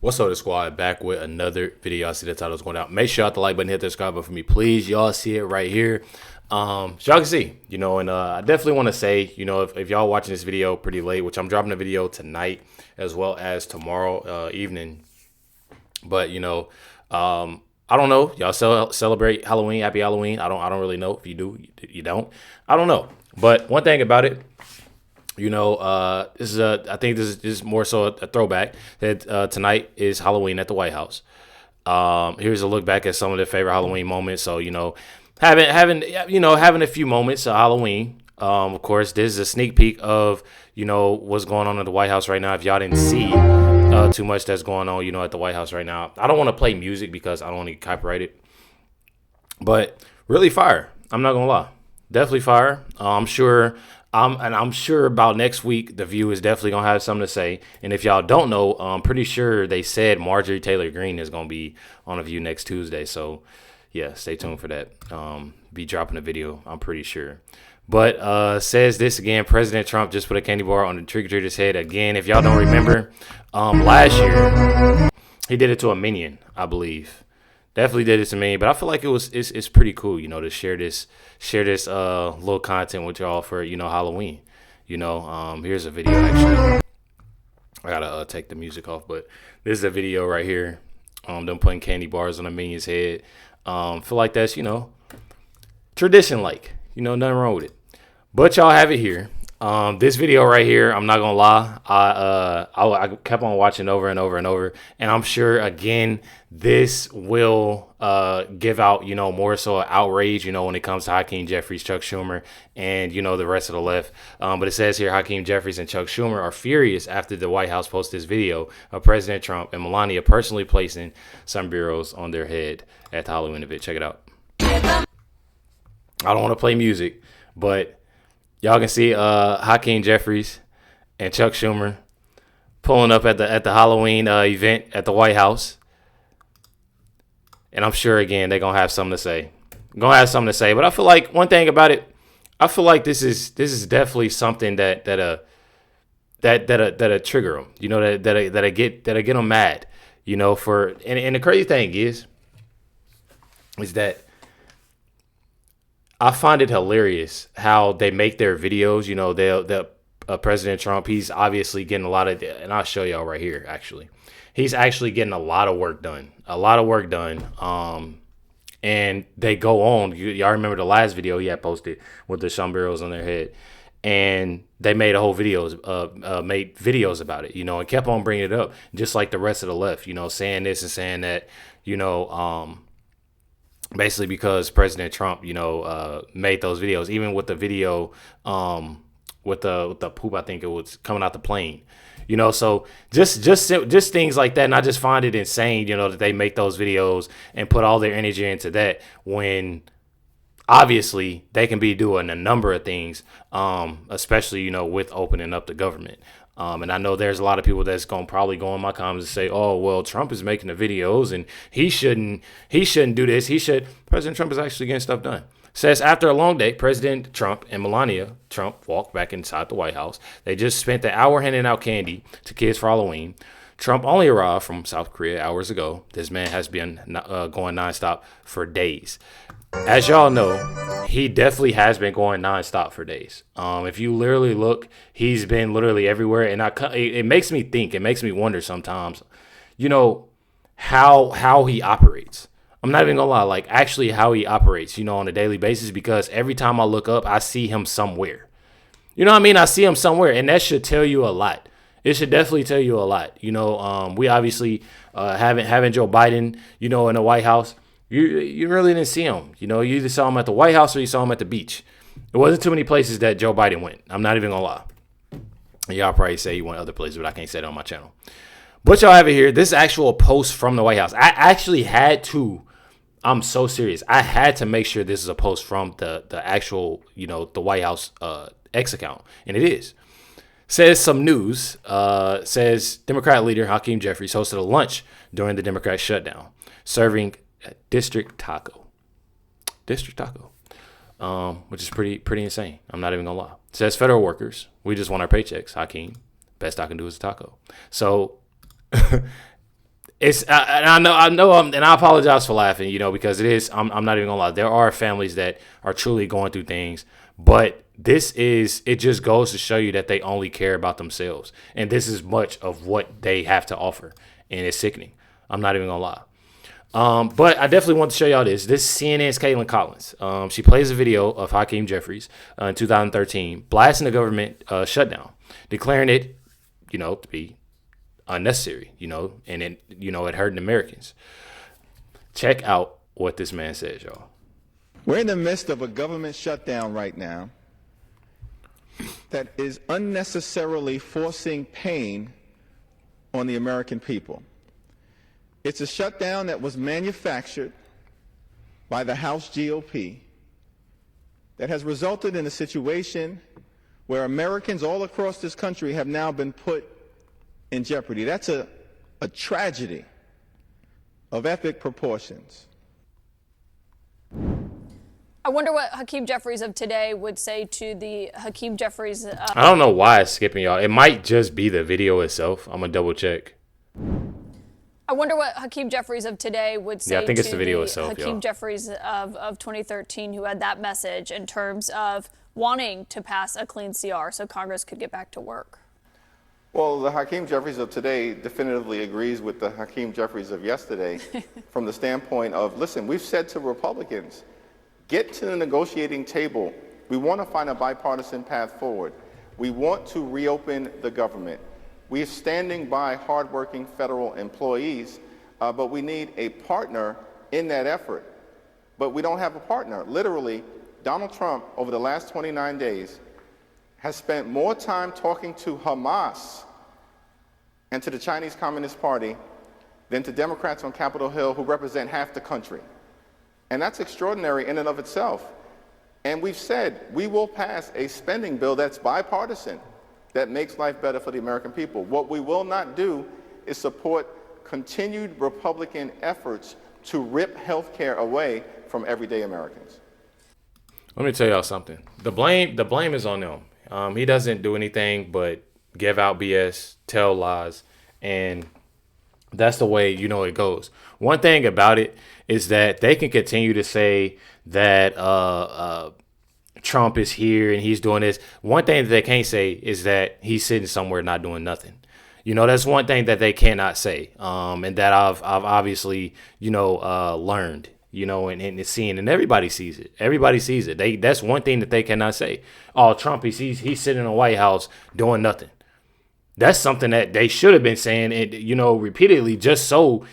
What's up, the squad? Back with another video. I see the title's going out. Make sure you hit the like button, hit the subscribe button for me, please. Y'all see it right here. So y'all can see, and I definitely want to say, if y'all watching this video pretty late, which I'm dropping a video tonight as well as tomorrow evening. But I don't know. Y'all celebrate Halloween. Happy Halloween. I don't really know. If you do, you don't. I don't know. But one thing about it, I think this is more so a throwback that tonight is Halloween at the White House. Here's a look back at some of the favorite Halloween moments. So, having a few moments of Halloween. Of course, this is a sneak peek of, what's going on at the White House right now. If y'all didn't see too much that's going on, at the White House right now. I don't want to play music because I don't want to get copyrighted. But really fire. I'm not going to lie. Definitely fire. I'm sure about next week, The View is definitely going to have something to say. And if y'all don't know, I'm pretty sure they said Marjorie Taylor Greene is going to be on The View next Tuesday. So, yeah, stay tuned for that. Be dropping a video, I'm pretty sure. But says this again, President Trump just put a candy bar on the trick-or-treater's head again. If y'all don't remember, last year, he did it to a minion, I believe. Definitely did it to me, but I feel like it's pretty cool, to share this little content with y'all for Halloween. Here's a video actually. I gotta take the music off, but this is a video right here. Them putting candy bars on a minion's head. Feel like that's tradition, nothing wrong with it. But y'all have it here. This video right here, I'm not gonna lie, I kept on watching over and over and over, and I'm sure again this will give out more so outrage when it comes to Hakeem Jeffries, Chuck Schumer, and the rest of the left. But it says here Hakeem Jeffries and Chuck Schumer are furious after the White House posted this video of President Trump and Melania personally placing sombreros on their head at the Halloween event. Check it out. I don't want to play music, but y'all can see Hakeem Jeffries and Chuck Schumer pulling up at the Halloween event at the White House. And I'm sure, again, they're going to have something to say. But I feel like one thing about it, I feel like this is definitely something that trigger them, that get them mad, and the crazy thing is that I find it hilarious how they make their videos. They'll President Trump, he's obviously getting a lot of, and I'll show y'all right here, actually. He's actually getting a lot of work done. And they go on. Y'all remember the last video he had posted with the sombreros on their head. And they made a whole made videos about it, and kept on bringing it up, just like the rest of the left, saying this and saying that, basically because President Trump, made those videos, even with the video with the poop, I think it was coming out the plane, so just things like that. And I just find it insane, that they make those videos and put all their energy into that when obviously they can be doing a number of things, especially, with opening up the government. And I know there's a lot of people that's probably go in my comments and say, oh, well, Trump is making the videos and he shouldn't do this. President Trump is actually getting stuff done. Says after a long day, President Trump and Melania Trump walked back inside the White House. They just spent the hour handing out candy to kids for Halloween. Trump only arrived from South Korea hours ago. This man has been going nonstop for days. As y'all know, he definitely has been going nonstop for days. If you literally look, he's been literally everywhere. And it makes me think, it makes me wonder sometimes, how he operates. I'm not even gonna lie, actually how he operates, on a daily basis, because every time I look up, I see him somewhere. You know what I mean? I see him somewhere, and that should tell you a lot. It should definitely tell you a lot. We obviously having Joe Biden, in the White House. You really didn't see him. You either saw him at the White House or you saw him at the beach. There wasn't too many places that Joe Biden went. I'm not even gonna lie. Y'all probably say he went other places, but I can't say that on my channel. But y'all have it here. This is actual post from the White House. I actually had to. I'm so serious. I had to make sure this is a post from the actual, the White House X account. And it is. Says some news. Says Democrat leader Hakeem Jeffries hosted a lunch during the Democrat shutdown, serving District Taco, which is pretty insane. I'm not even gonna lie. It says federal workers, we just want our paychecks. Hakeem, best I can do is a taco. So It's and I know, and I apologize for laughing, because it is. I'm not even gonna lie. There are families that are truly going through things, but it just goes to show you that they only care about themselves, and this is much of what they have to offer, and it's sickening. I'm not even gonna lie. But I definitely want to show y'all this. This is CNN's Caitlin Collins. She plays a video of Hakeem Jeffries in 2013 blasting the government shutdown, declaring it, to be unnecessary, and it hurting Americans. Check out what this man says, y'all. We're in the midst of a government shutdown right now that is unnecessarily forcing pain on the American people. It's a shutdown that was manufactured by the House GOP that has resulted in a situation where Americans all across this country have now been put in jeopardy. That's a tragedy of epic proportions. I wonder what Hakeem Jeffries of today would say to the Hakeem Jeffries. I don't know why it's skipping y'all. It might just be the video itself. I'm going to double check. I wonder what Hakeem Jeffries of today would say I think it's to the video itself, Hakeem y'all. Jeffries of 2013 who had that message in terms of wanting to pass a clean CR so Congress could get back to work. Well, the Hakeem Jeffries of today definitively agrees with the Hakeem Jeffries of yesterday from the standpoint of, listen, we've said to Republicans, get to the negotiating table. We want to find a bipartisan path forward. We want to reopen the government. We are standing by hardworking federal employees, but we need a partner in that effort. But we don't have a partner. Literally, Donald Trump, over the last 29 days, has spent more time talking to Hamas and to the Chinese Communist Party than to Democrats on Capitol Hill who represent half the country. And that's extraordinary in and of itself. And we've said we will pass a spending bill that's bipartisan, that makes life better for the American people. What we will not do is support continued Republican efforts to rip health care away from everyday Americans. Let me tell y'all something. The blame is on them. He doesn't do anything but give out BS, tell lies, and that's the way it goes. One thing about it is that they can continue to say that Trump is here and he's doing this. One thing that they can't say is that he's sitting somewhere not doing nothing. That's one thing that they cannot say, and that I've obviously learned. And seeing, and everybody sees it. Everybody sees it. That's one thing that they cannot say. Oh, Trump, he's sitting in the White House doing nothing. That's something that they should have been saying, repeatedly, just so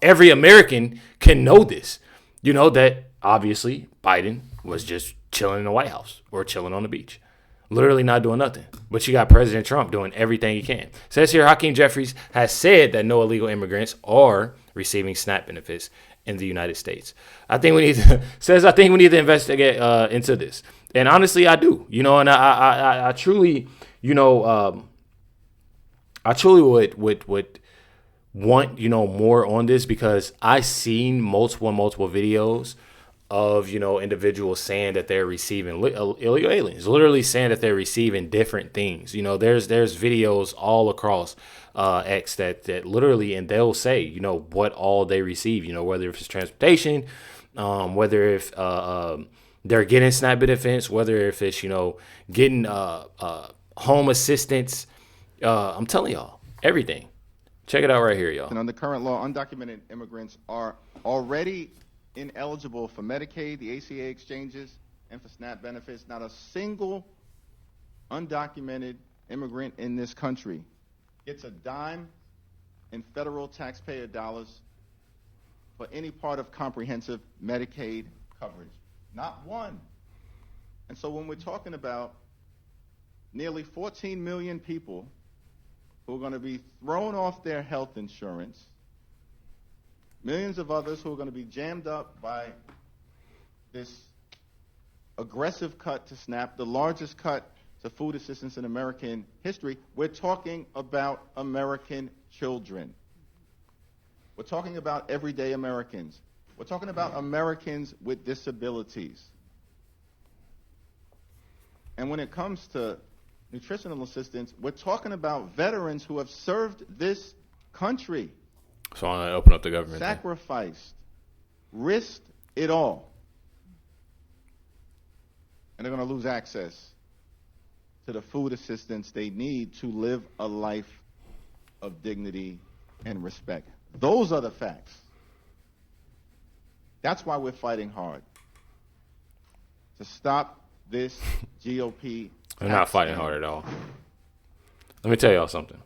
every American can know this. That obviously Biden was just chilling in the White House or chilling on the beach, literally not doing nothing. But you got President Trump doing everything he can. Says here, Hakeem Jeffries has said that no illegal immigrants are receiving SNAP benefits in the United States. I think we need to investigate into this. And honestly, I do. And I truly, I truly would want more on this, because I've seen multiple videos of individuals saying that they're receiving illegal aliens, literally saying that they're receiving different things. There's videos all across X that literally, and they'll say what all they receive, whether it's transportation, whether if they're getting SNAP benefits, whether if it's getting home assistance. I'm telling y'all everything. Check it out right here, y'all. And under current law, undocumented immigrants are already ineligible for Medicaid, the ACA exchanges, and for SNAP benefits. Not a single undocumented immigrant in this country gets a dime in federal taxpayer dollars for any part of comprehensive Medicaid coverage. Not one. And so when we're talking about nearly 14 million people who are going to be thrown off their health insurance, millions of others who are going to be jammed up by this aggressive cut to SNAP, the largest cut to food assistance in American history, we're talking about American children. We're talking about everyday Americans. We're talking about Americans with disabilities. And when it comes to nutritional assistance, we're talking about veterans who have served this country, So I open up the government. sacrificed, risked it all. And they're going to lose access to the food assistance they need to live a life of dignity and respect. Those are the facts. That's why we're fighting hard to stop this GOP. I'm not fighting hard at all. Let me tell y'all something.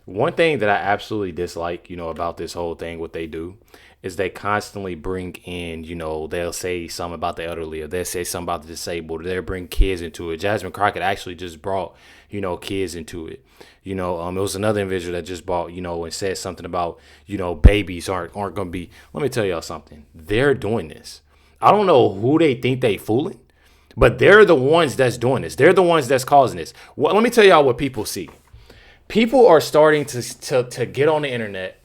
One thing that I absolutely dislike, about this whole thing, what they do, is they constantly bring in, they'll say something about the elderly, or they'll say something about the disabled, or they'll bring kids into it. Jasmine Crockett actually just brought, kids into it. It was another individual that just brought, and said something about, babies aren't going to be. Let me tell y'all something. They're doing this. I don't know who they think they fooling, but they're the ones that's doing this. They're the ones that's causing this. Well, let me tell y'all what people see. People are starting to get on the internet,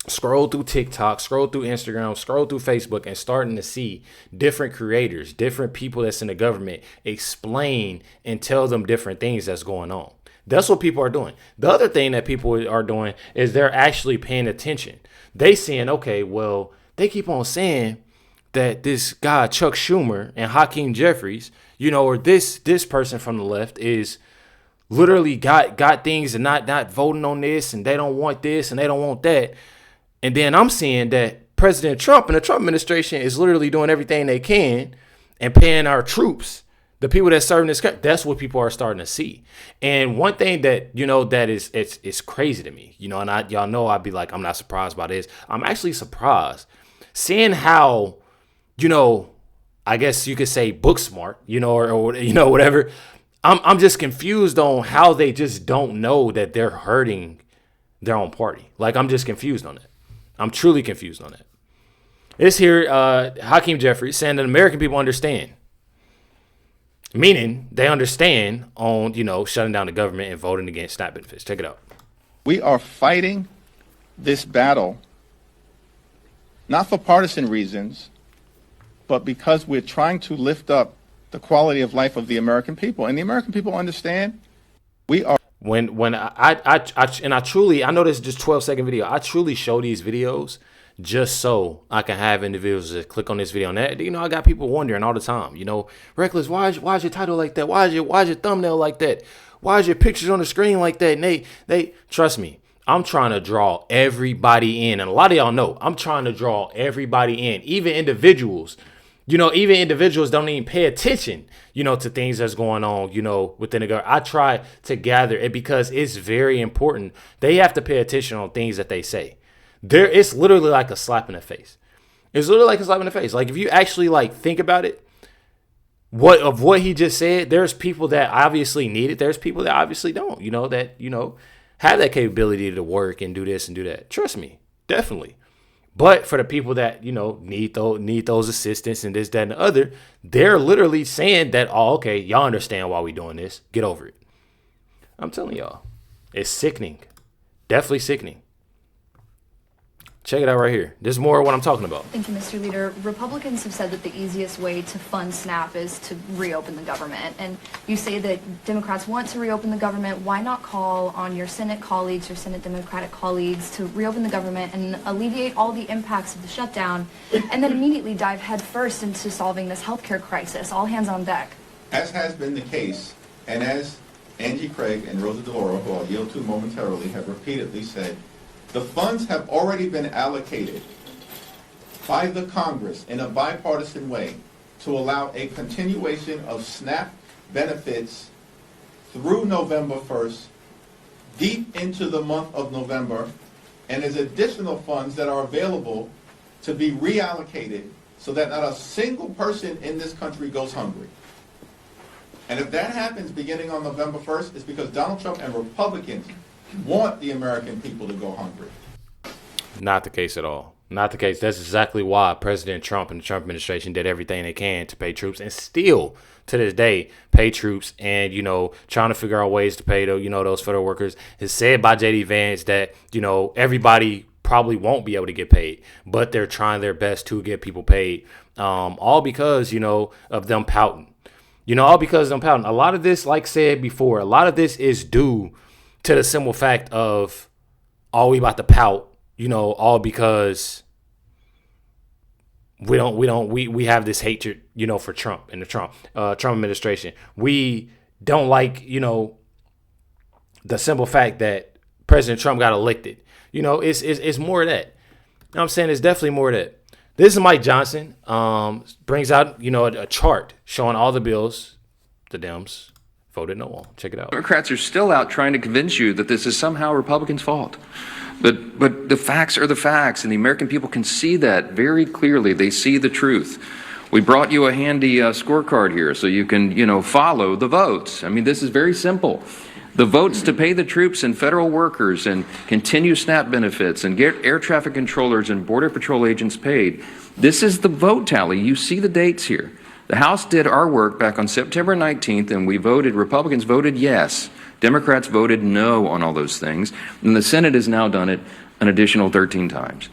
scroll through TikTok, scroll through Instagram, scroll through Facebook, and starting to see different creators, different people that's in the government explain and tell them different things that's going on. That's what people are doing. The other thing that people are doing is they're actually paying attention. They saying, okay, well, they keep on saying that this guy, Chuck Schumer and Hakeem Jeffries, or this person from the left is literally got things and not voting on this, and they don't want this and they don't want that. And then I'm seeing that President Trump and the Trump administration is literally doing everything they can and paying our troops, the people that serve in this country. That's what people are starting to see. And one thing that, that is, it's crazy to me, and y'all know I'd be like, I'm not surprised by this. I'm actually surprised seeing how, I guess you could say book smart, or whatever. I'm just confused on how they just don't know that they're hurting their own party. Like, I'm just confused on that. I'm truly confused on that. It's here, Hakeem Jeffries saying that American people understand. Meaning they understand on, shutting down the government and voting against SNAP benefits. Check it out. We are fighting this battle not for partisan reasons, but because we're trying to lift up the quality of life of the American people. And the American people understand we are. When I truly, I know this is just 12-second video. I truly show these videos just so I can have individuals that click on this video. And that, I got people wondering all the time, Recklezz, why is your title like that? Why is your thumbnail like that? Why is your pictures on the screen like that? And they trust me. I'm trying to draw everybody in. And a lot of y'all know I'm trying to draw everybody in, even individuals. Even individuals don't even pay attention, to things that's going on, within the government. I try to gather it because it's very important. They have to pay attention on things that they say. It's literally like a slap in the face. It's literally like a slap in the face. Like, if you actually think about it, what he just said, there's people that obviously need it. There's people that obviously don't, have that capability to work and do this and do that. Trust me, definitely. But for the people that, need those assistance and this, that, and the other, they're literally saying that, oh, okay, y'all understand why we doing this. Get over it. I'm telling y'all, it's sickening. Definitely sickening. Check it out right here. There's more of what I'm talking about. Thank you, Mr. Leader. Republicans have said that the easiest way to fund SNAP is to reopen the government. And you say that Democrats want to reopen the government. Why not call on your Senate colleagues, your Senate Democratic colleagues, to reopen the government and alleviate all the impacts of the shutdown, and then immediately dive headfirst into solving this healthcare crisis? All hands on deck. As has been the case, and as Angie Craig and Rosa DeLauro, who I'll yield to momentarily, have repeatedly said, the funds have already been allocated by the Congress in a bipartisan way to allow a continuation of SNAP benefits through November 1st, deep into the month of November, and there's additional funds that are available to be reallocated so that not a single person in this country goes hungry. And if that happens beginning on November 1st, it's because Donald Trump and Republicans want the American people to go hungry. Not the case at all. Not the case. That's exactly why President Trump and the Trump administration did everything they can to pay troops, and still to this day pay troops, and trying to figure out ways to pay those federal workers. It's said by JD Vance that everybody probably won't be able to get paid, but they're trying their best to get people paid. All because of them pouting. All because of them pouting. A lot of this, like said before, a lot of this is due to the simple fact of all we about to pout, all because we have this hatred, for Trump and the Trump administration. We don't like, the simple fact that President Trump got elected. It's more of that. You know what I'm saying? It's definitely more of that. This is Mike Johnson. Brings out, a chart showing all the bills the Dems voted no on. Check it out. Democrats are still out trying to convince you that this is somehow Republicans' fault. But the facts are the facts, and the American people can see that very clearly. They see the truth. We brought you a handy scorecard here so you can, follow the votes. I mean, this is very simple. The votes to pay the troops and federal workers and continue SNAP benefits and get air traffic controllers and Border Patrol agents paid. This is the vote tally. You see the dates here. The House did our work back on September 19th, and we voted, Republicans voted yes. Democrats voted no on all those things, and the Senate has now done it an additional 13 times.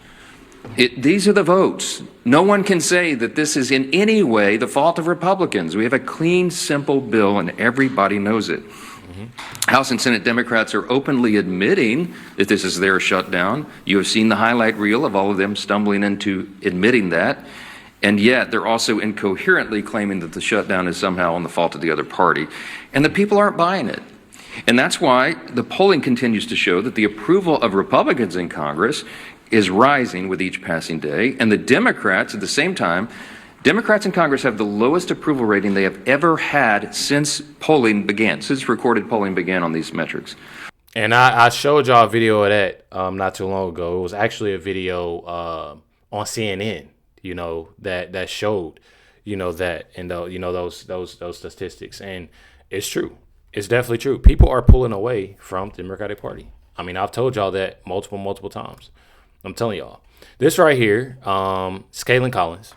These are the votes. No one can say that this is in any way the fault of Republicans. We have a clean, simple bill, and everybody knows it. House and Senate Democrats are openly admitting that this is their shutdown. You have seen the highlight reel of all of them stumbling into admitting that. And yet they're also incoherently claiming that the shutdown is somehow on the fault of the other party. And the people aren't buying it. And that's why the polling continues to show that the approval of Republicans in Congress is rising with each passing day. And the Democrats, at the same time, Democrats in Congress have the lowest approval rating they have ever had since polling began, since recorded polling began on these metrics. And I showed y'all a video of that not too long ago. It was actually a video on CNN, that showed, that and those statistics. And it's true. It's definitely true. People are pulling away from the Democratic Party. I mean, I've told y'all that multiple times. I'm telling y'all. This right here, Scalen Collins,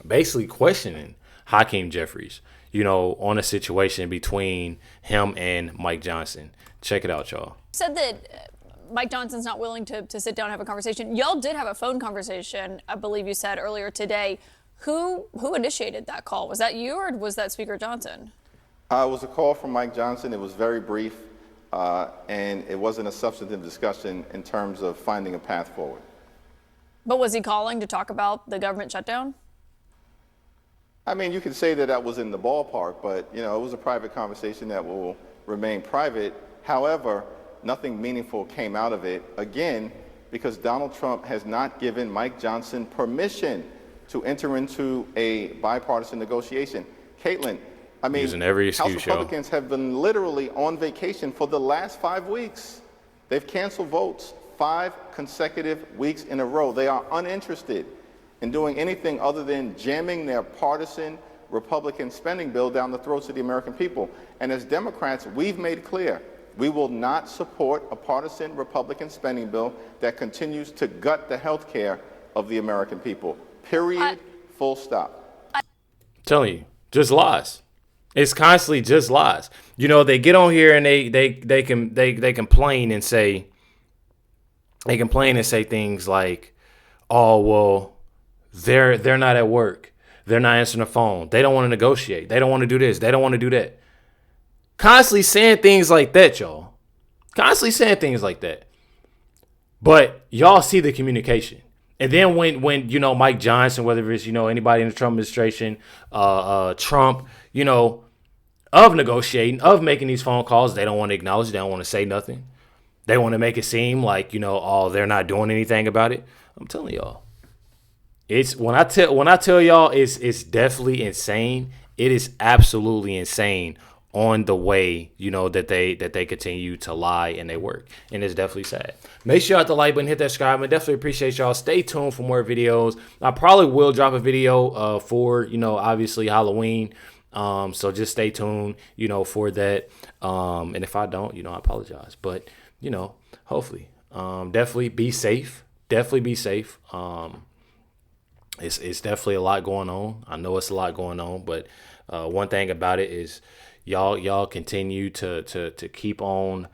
basically questioning Hakeem Jeffries, on a situation between him and Mike Johnson. Check it out, y'all. Said that Mike Johnson's not willing to sit down and have a conversation. Y'all did have a phone conversation, I believe you said earlier today. Who initiated that call? Was that you or was that Speaker Johnson? It was a call from Mike Johnson. It was very brief, and it wasn't a substantive discussion in terms of finding a path forward. But was he calling to talk about the government shutdown? I mean, you could say that was in the ballpark, but, it was a private conversation that will remain private. However, nothing meaningful came out of it, again, because Donald Trump has not given Mike Johnson permission to enter into a bipartisan negotiation. Caitlin, I mean, using every excuse, House Republicans have been literally on vacation for the last 5 weeks. They've canceled votes 5 consecutive weeks in a row. They are uninterested in doing anything other than jamming their partisan Republican spending bill down the throats of the American people. And as Democrats, we've made clear we will not support a partisan Republican spending bill that continues to gut the health care of the American people. Period. Full stop. I'm telling you, just lies. It's constantly just lies. They get on here and they complain and say things like, "Oh, well, they're not at work. They're not answering the phone. They don't want to negotiate. They don't want to do this. They don't want to do that." Constantly saying things like that, y'all. Constantly saying things like that. But y'all see the communication. And then when Mike Johnson, whether it's anybody in the Trump administration, Trump, of negotiating, of making these phone calls, they don't want to acknowledge, they don't want to say nothing. They want to make it seem like, they're not doing anything about it. I'm telling y'all. It's when I tell y'all it's definitely insane. It is absolutely insane on the way, that they continue to lie and they work. And it's definitely sad. Make sure you hit the like button, hit that subscribe button. Definitely appreciate y'all. Stay tuned for more videos. I probably will drop a video for, obviously Halloween. So just stay tuned, for that. And if I don't, I apologize. But, hopefully, definitely be safe. Definitely be safe. It's definitely a lot going on. I know it's a lot going on, but one thing about it is y'all continue to keep on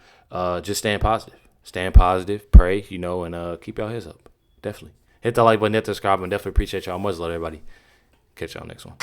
just staying positive, pray, and keep y'all heads up. Definitely hit the like button, hit the subscribe button. Definitely appreciate y'all. Much love, everybody. Catch y'all next one.